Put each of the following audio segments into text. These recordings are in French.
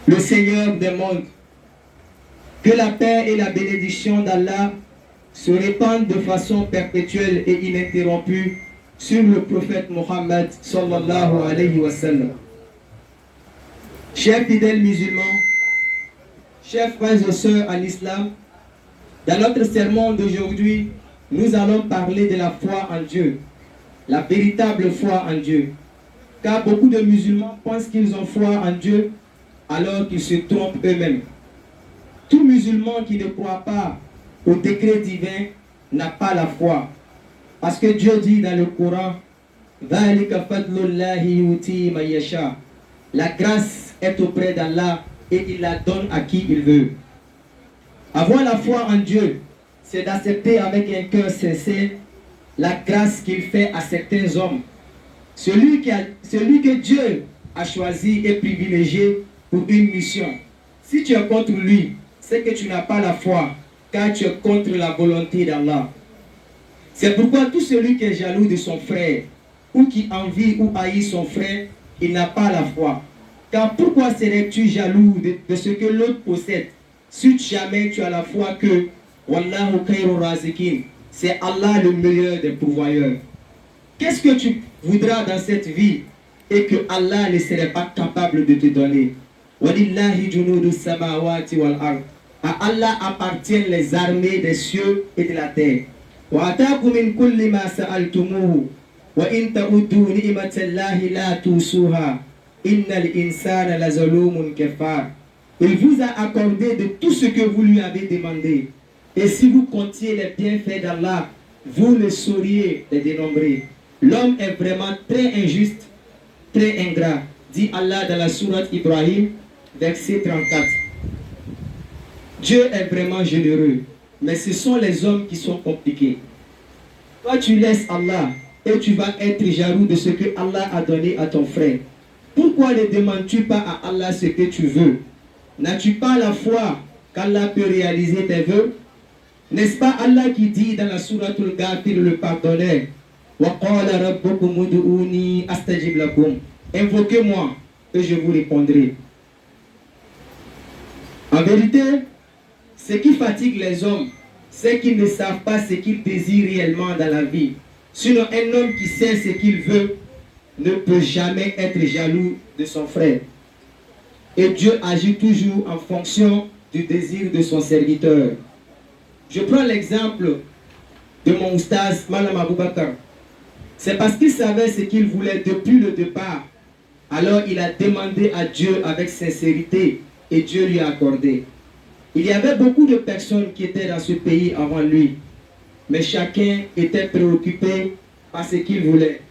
le Seigneur des mondes. Que la paix et la bénédiction d'Allah se répandent de façon perpétuelle et ininterrompue sur le prophète Mohammed sallallahu alayhi wa sallam. Chers fidèles musulmans, chers frères et sœurs en islam, dans notre sermon d'aujourd'hui, nous allons parler de la foi en Dieu, la véritable foi en Dieu. Car beaucoup de musulmans pensent qu'ils ont foi en Dieu alors qu'ils se trompent eux-mêmes. Tout musulman qui ne croit pas au décret divin n'a pas la foi. Parce que Dieu dit dans le Coran, la grâce est auprès d'Allah et il la donne à qui il veut. Avoir la foi en Dieu, c'est d'accepter avec un cœur sincère la grâce qu'il fait à certains hommes. Celui que Dieu a choisi et privilégié pour une mission. Si tu es contre lui, c'est que tu n'as pas la foi, car tu es contre la volonté d'Allah. C'est pourquoi tout celui qui est jaloux de son frère, ou qui envie ou haït son frère, il n'a pas la foi. Car pourquoi serais-tu jaloux de ce que l'autre possède, si jamais tu as la foi que Wallahu khairur razikin, c'est Allah le meilleur des pourvoyeurs. Qu'est-ce que tu voudras dans cette vie et que Allah ne serait pas capable de te donner? Walillahi junudus samawati wal ard. À Allah appartiennent les armées des cieux et de la terre. Wa ataakum min kulli ma sa'altumuhu wa in ta'uddu ni'matallahi la tusuha innal insana lazalumun kafar. Il vous a accordé de tout ce que vous lui avez demandé. Et si vous comptiez les bienfaits d'Allah, vous ne sauriez les dénombrer. L'homme est vraiment très injuste, très ingrat, dit Allah dans la sourate Ibrahim, verset 34. Dieu est vraiment généreux, mais ce sont les hommes qui sont compliqués. Toi, tu laisses Allah et tu vas être jaloux de ce que Allah a donné à ton frère. Pourquoi ne demandes-tu pas à Allah ce que tu veux? N'as-tu pas la foi qu'Allah peut réaliser tes vœux? N'est-ce pas Allah qui dit dans la sourate Al-Ghafir, le pardonneur, invoquez-moi et je vous répondrai. En vérité, ce qui fatigue les hommes, c'est qu'ils ne savent pas ce qu'ils désirent réellement dans la vie. Sinon, un homme qui sait ce qu'il veut ne peut jamais être jaloux de son frère. Et Dieu agit toujours en fonction du désir de son serviteur. Je prends l'exemple de mon oustaz, Malam Aboubakar. C'est parce qu'il savait ce qu'il voulait depuis le départ. Alors il a demandé à Dieu avec sincérité et Dieu lui a accordé. Il y avait beaucoup de personnes qui étaient dans ce pays avant lui. Mais chacun était préoccupé par ce qu'il voulait.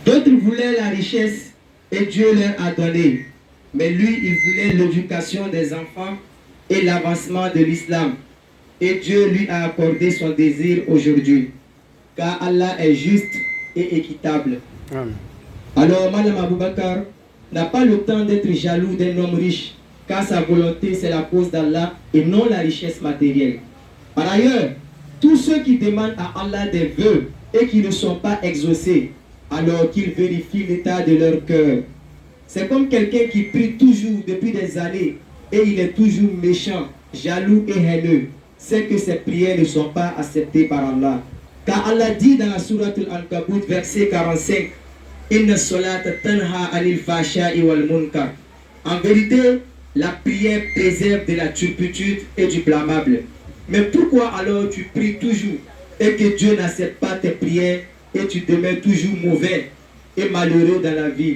D'autres voulaient la richesse et Dieu leur a donné. Mais lui, il voulait l'éducation des enfants et l'avancement de l'islam. Et Dieu lui a accordé son désir aujourd'hui. Car Allah est juste et équitable. Amen. Alors, Madame Aboubakar n'a pas le temps d'être jaloux d'un homme riche, car sa volonté, c'est la cause d'Allah et non la richesse matérielle. Par ailleurs, tous ceux qui demandent à Allah des vœux et qui ne sont pas exaucés, alors qu'ils vérifient l'état de leur cœur. C'est comme quelqu'un qui prie toujours depuis des années et il est toujours méchant, jaloux et haineux. C'est que ses prières ne sont pas acceptées par Allah. Car Allah dit dans la sourate Al-Ankabut, verset 45, Inna solata tanha anil fahsha'i wal munkar. En vérité, la prière préserve de la turpitude et du blâmable. Mais pourquoi alors tu pries toujours et que Dieu n'accepte pas tes prières et tu demeures toujours mauvais et malheureux dans la vie?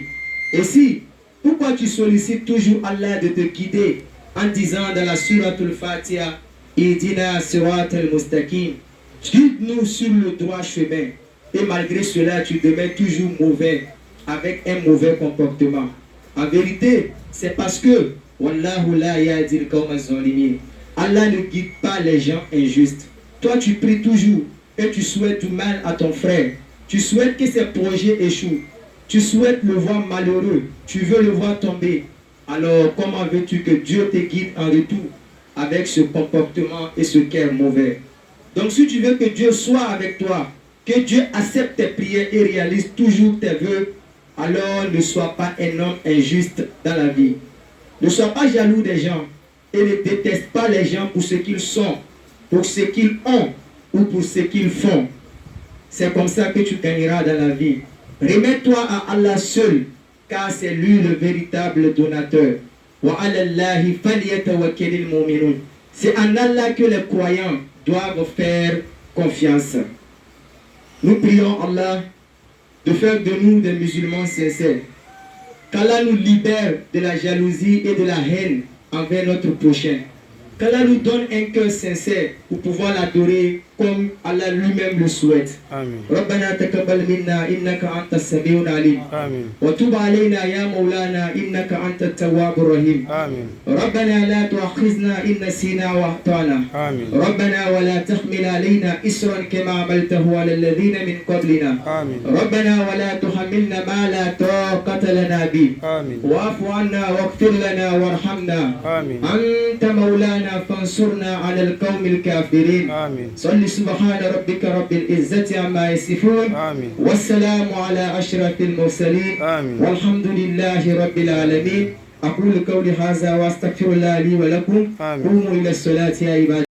Aussi, pourquoi tu sollicites toujours Allah de te guider en disant dans la sourate Al-Fatiha, Idina sirat al-mustaqim, guide-nous sur le droit chemin, et malgré cela tu demeures toujours mauvais avec un mauvais comportement? En vérité, c'est parce que Wallahu la yahdi al-qawma az-zalimin. Allah ne guide pas les gens injustes. Toi tu pries toujours et tu souhaites du mal à ton frère. Tu souhaites que ses projets échouent. Tu souhaites le voir malheureux, tu veux le voir tomber. Alors comment veux-tu que Dieu te guide en retour avec ce comportement et ce cœur mauvais? Donc si tu veux que Dieu soit avec toi, que Dieu accepte tes prières et réalise toujours tes vœux, alors ne sois pas un homme injuste dans la vie. Ne sois pas jaloux des gens et ne déteste pas les gens pour ce qu'ils sont, pour ce qu'ils ont ou pour ce qu'ils font. C'est comme ça que tu gagneras dans la vie. Remets-toi à Allah seul, car c'est lui le véritable donateur. C'est en Allah que les croyants doivent faire confiance. Nous prions Allah de faire de nous des musulmans sincères. Qu'Allah nous libère de la jalousie et de la haine envers notre prochain. Qu'Allah nous donne un cœur sincère pour pouvoir l'adorer comme Allah lui-même le souhaite. ربنا تقبل منا إنك أنت السميع العليم. وتب علينا يا مولانا إنك أنت التواب الرحيم. ربنا لا تؤاخذنا إن نسينا وأخطأنا. ربنا ولا تحمل علينا إصرا كما عملته على الذين من قبلنا. ربنا ولا تحملنا ما لا طاقة لنا به. واعف عنا واغفر لنا وارحمنا. أنت مولانا فانصرنا على القوم الكافرين. صل سبحان ربك رب العزة عما يصفون. والسلام على أشرف المرسلين. والحمد لله رب العالمين. أقول قولي هذا وأستغفر الله لي ولكم. قوموا إلى الصلاة يا عبادي.